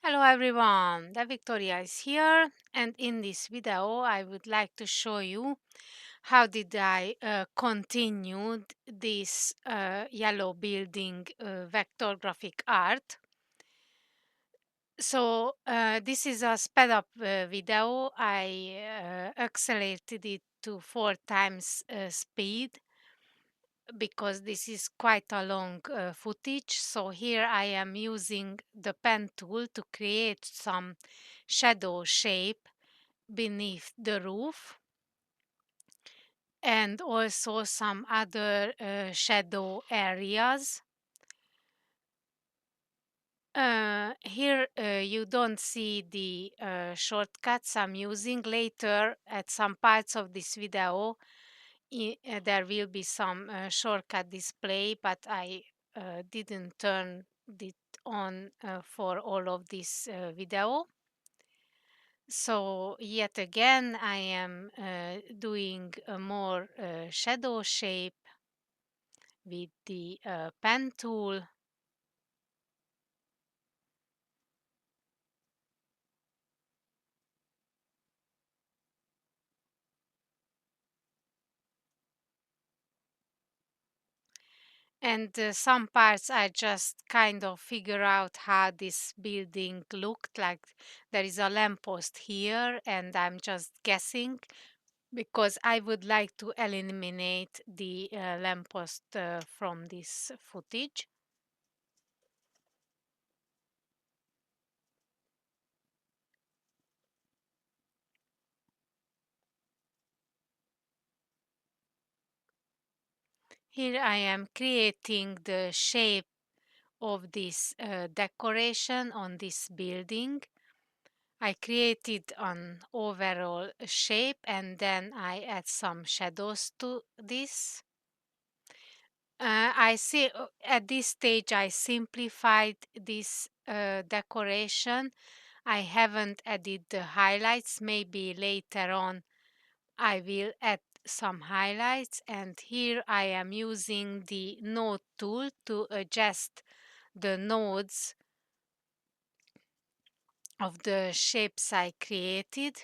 Hello everyone, the Victoria is here, and in this video I would like to show you how did I continue this yellow building vector graphic art. So this is a sped up video. I accelerated it to 4 times speed because this is quite a long footage. So here I am using the pen tool to create some shadow shape beneath the roof and also some other shadow areas. Here you don't see the shortcuts I'm using. Later at some parts of this video there will be some shortcut display, but I didn't turn it on for all of this video. So yet again I am doing a more shadow shape with the pen tool. And some parts I just kind of figure out how this building looked like. There is a lamppost here, and I'm just guessing because I would like to eliminate the lamppost from this footage. Here I am creating the shape of this decoration on this building. I created an overall shape and then I add some shadows to this. I see at this stage I simplified this decoration. I haven't added the highlights. Maybe later on I will add some highlights, and here I am using the node tool to adjust the nodes of the shapes I created.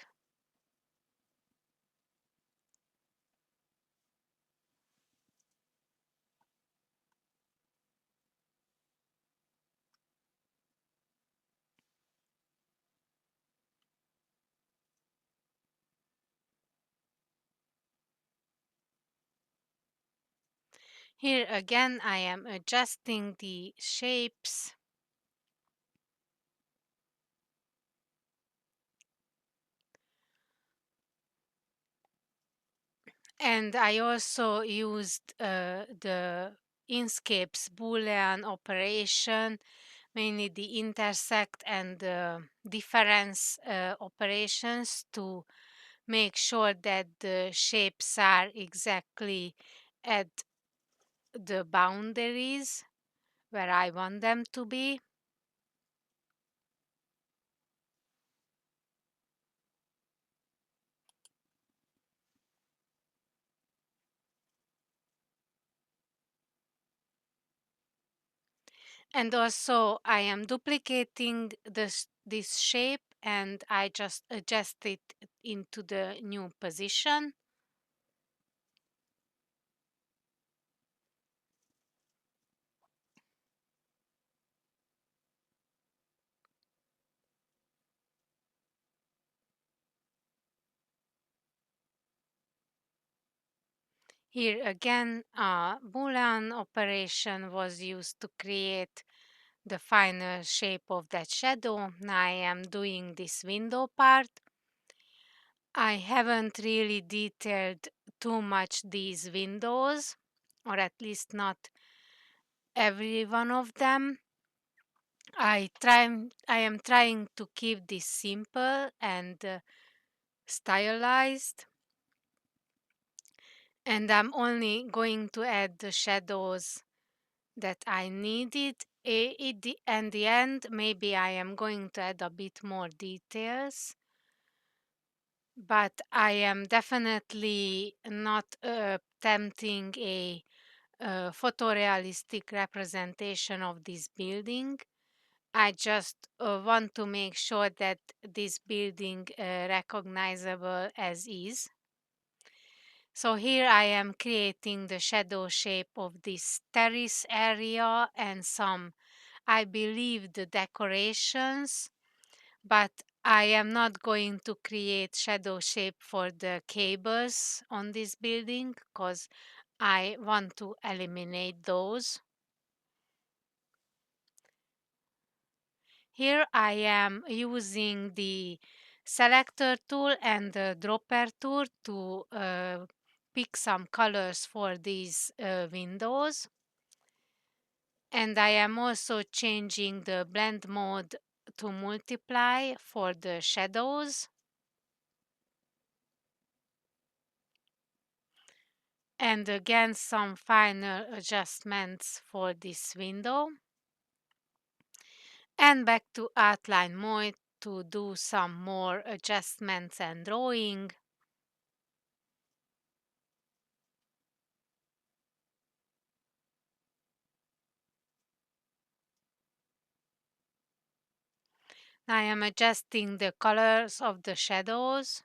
Here again I am adjusting the shapes. And I also used the Inkscape's Boolean operation, mainly the intersect and difference operations, to make sure that the shapes are exactly at the boundaries where I want them to be. And also I am duplicating this shape and I just adjust it into the new position. Here again, a Boolean operation was used to create the final shape of that shadow. Now I am doing this window part. I haven't really detailed too much these windows, or at least not every one of them. I am trying to keep this simple and stylized, and I'm only going to add the shadows that I needed. In the end, maybe I am going to add a bit more details, but I am definitely not attempting a photorealistic representation of this building. I just want to make sure that this building recognizable as is. So here I am creating the shadow shape of this terrace area and some, I believe, the decorations, but I am not going to create shadow shape for the cables on this building because I want to eliminate those. Here I am using the selector tool and the dropper tool to pick some colors for these windows. And I am also changing the blend mode to multiply for the shadows. And again, some final adjustments for this window. And back to outline mode to do some more adjustments and drawing. I am adjusting the colors of the shadows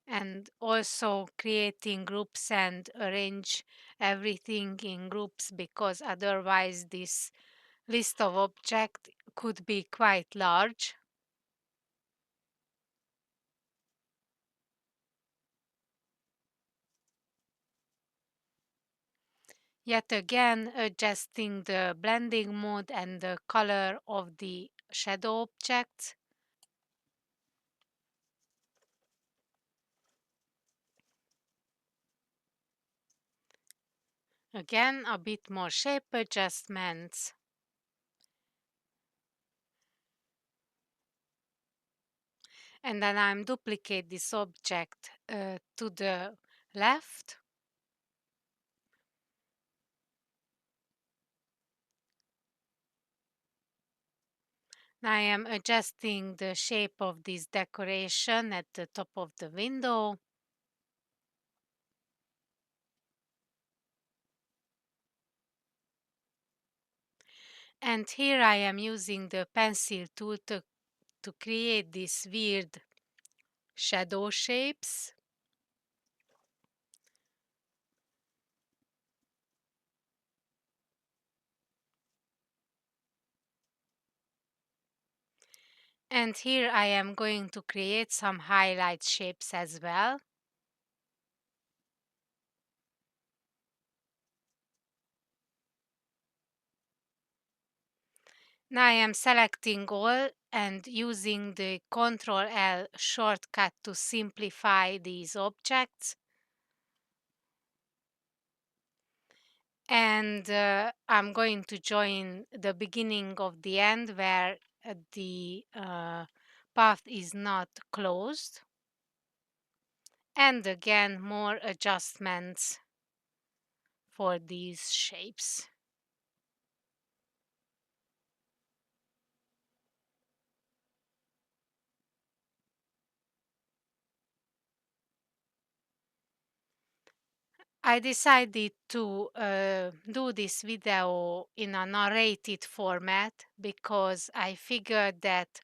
and also creating groups and arrange everything in groups because otherwise this list of objects could be quite large. Yet again, adjusting the blending mode and the color of the shadow objects. Again, a bit more shape adjustments. And then I'm duplicate this object to the left. I am adjusting the shape of this decoration at the top of the window. And here I am using the pencil tool to create these weird shadow shapes. And here I am going to create some highlight shapes as well. Now I am selecting all and using the Ctrl L shortcut to simplify these objects. And I'm going to join the beginning of the end where the path is not closed. And again, more adjustments for these shapes. I decided to do this video in a narrated format because I figured that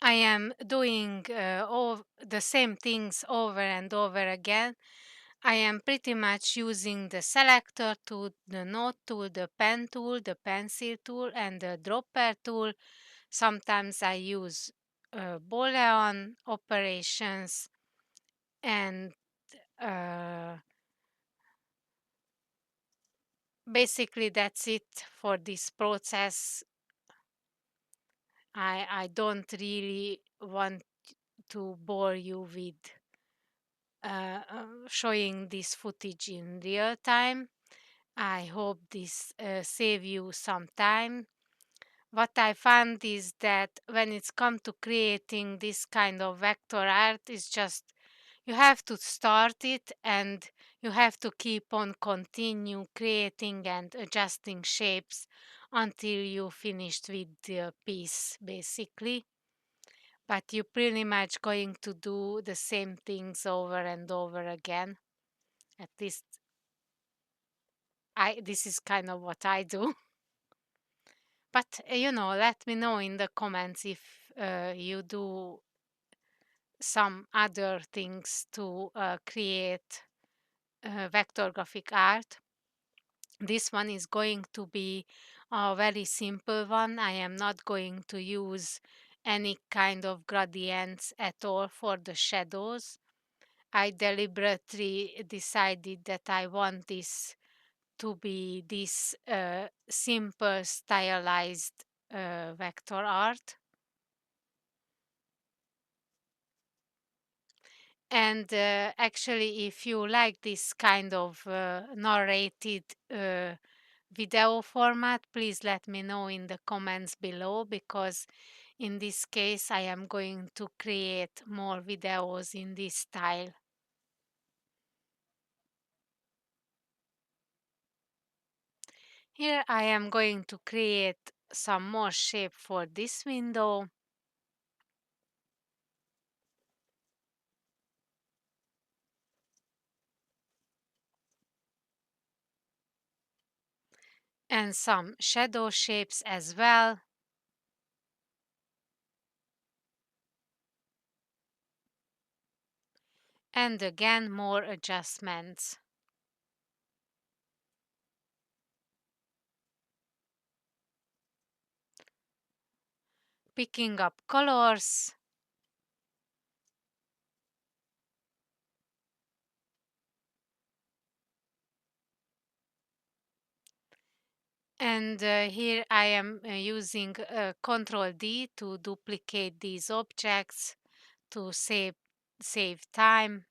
I am doing all the same things over and over again. I am pretty much using the selector tool, the note tool, the pen tool, the pencil tool, and the dropper tool. Sometimes I use Boolean operations and uh, basically that's it for this process. I don't really want to bore you with showing this footage in real time. I hope this save you some time. What I found is that when it's come to creating this kind of vector art, it's just you have to start it and you have to keep on continue creating and adjusting shapes until you finished with the piece basically. But you're pretty much going to do the same things over and over again. At least I this is kind of what I do. But let me know in the comments if you do some other things to create vector graphic art. This one is going to be a very simple one. I am not going to use any kind of gradients at all for the shadows. I deliberately decided that I want this to be this simple stylized vector art. And actually, if you like this kind of narrated video format, please let me know in the comments below, because in this case I am going to create more videos in this style. Here I am going to create some more shape for this window, and some shadow shapes as well. And again, more adjustments. Picking up colors. And here I am using Ctrl D to duplicate these objects to save time.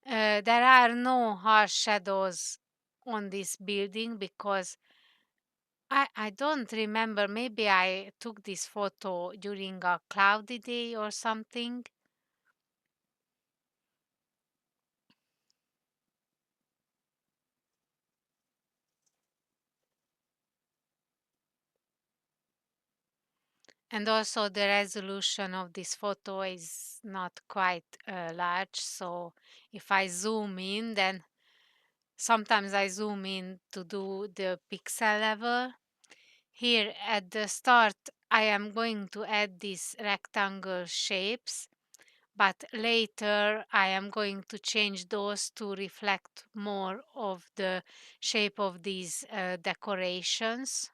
There are no harsh shadows on this building because I don't remember. Maybe I took this photo during a cloudy day or something. And also the resolution of this photo is not quite large. So if I zoom in, then sometimes I zoom in to do the pixel level. Here at the start, I am going to add these rectangle shapes, but later I am going to change those to reflect more of the shape of these decorations.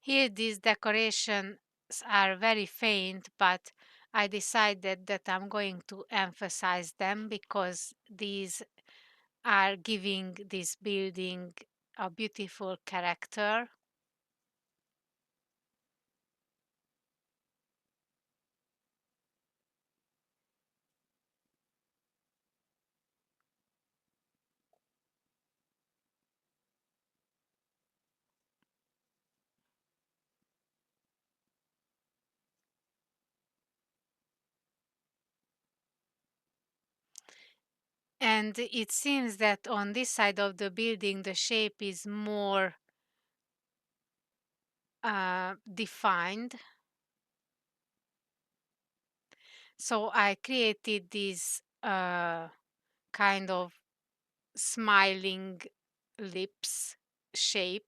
Here these decorations are very faint, but I decided that I'm going to emphasize them because these are giving this building a beautiful character. And it seems that on this side of the building, the shape is more defined. So I created this kind of smiling lips shape.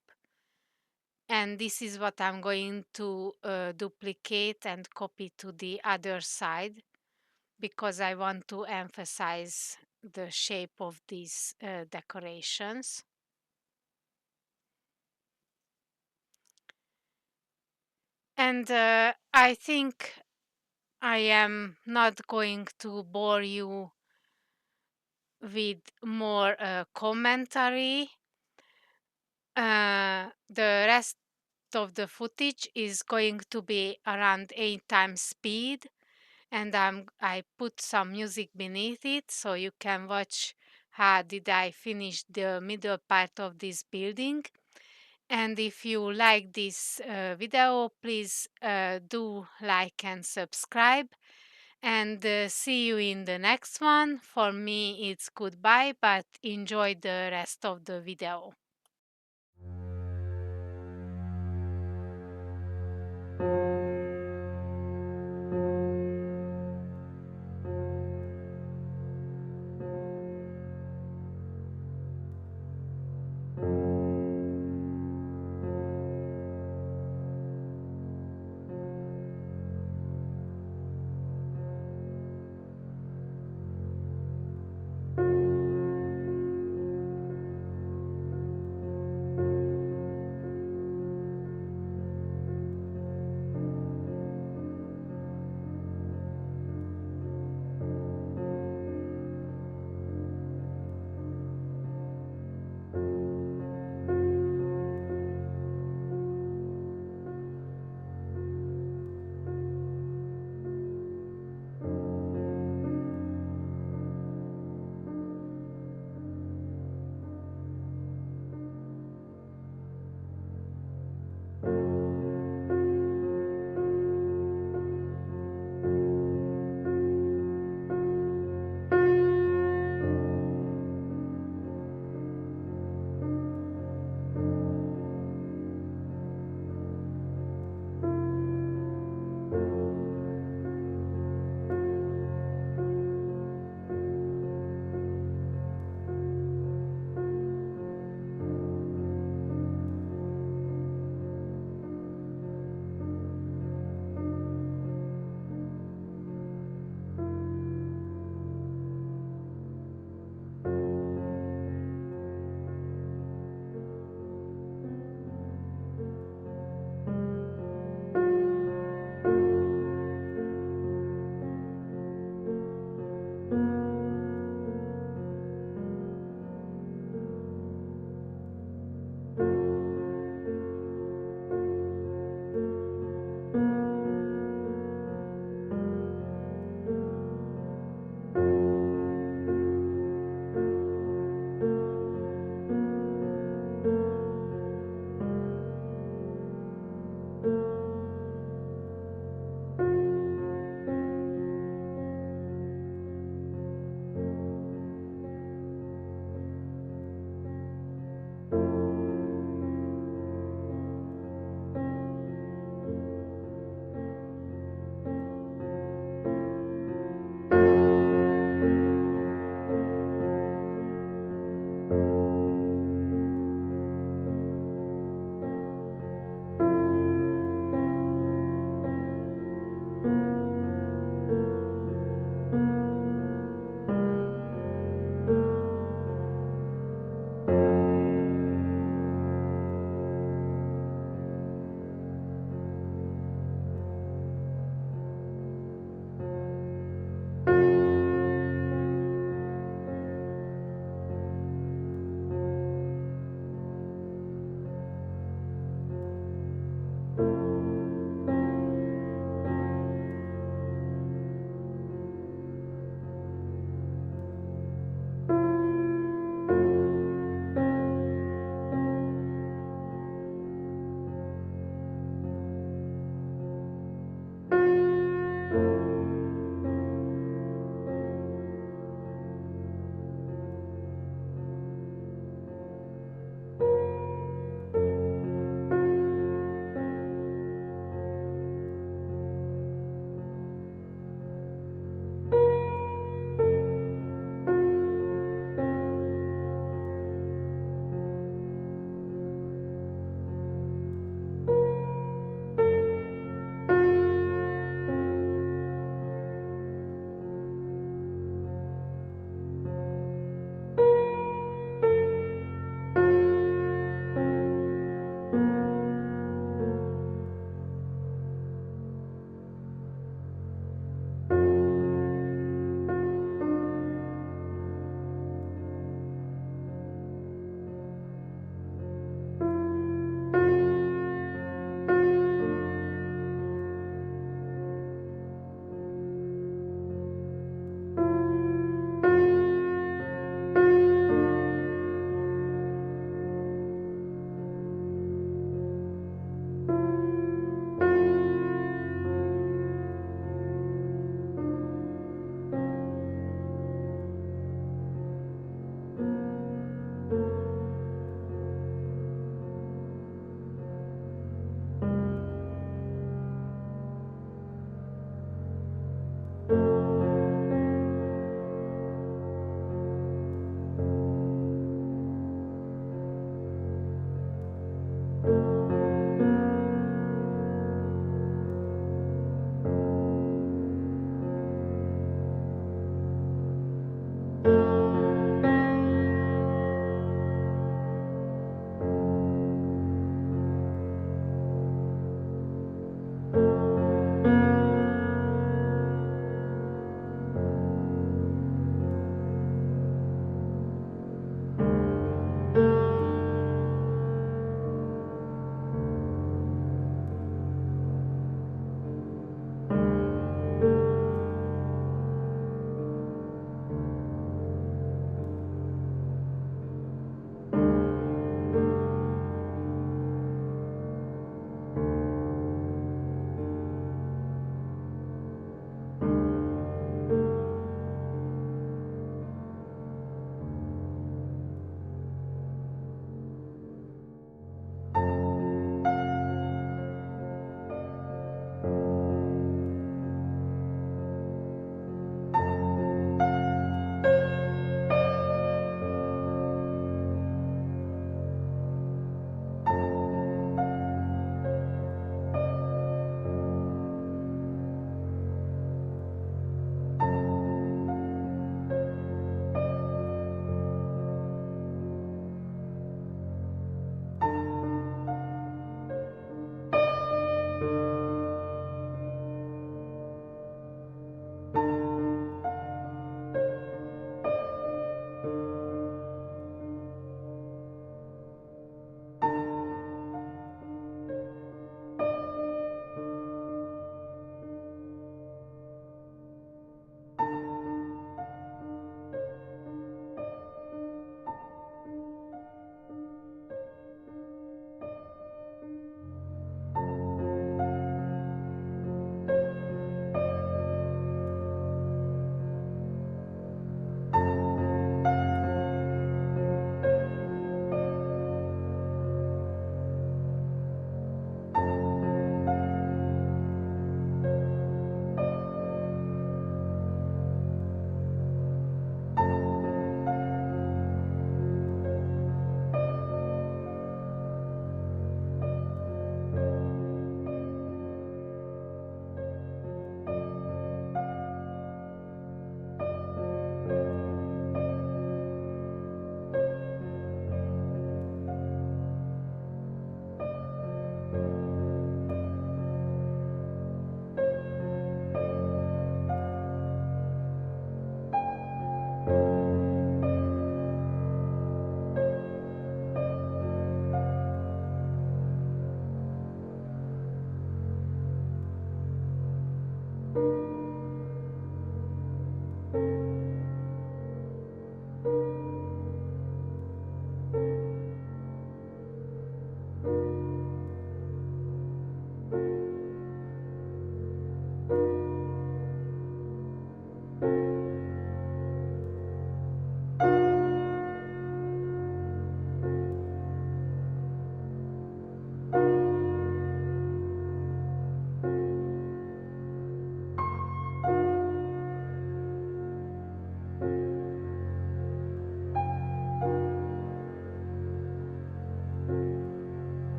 And this is what I'm going to duplicate and copy to the other side because I want to emphasize the shape of these decorations. And I think I am not going to bore you with more commentary. The rest of the footage is going to be around 8 times speed, and I put some music beneath it so you can watch how did I finish the middle part of this building. And if you like this video, please do like and subscribe. and see you in the next one. For me, it's goodbye, but enjoy the rest of the video.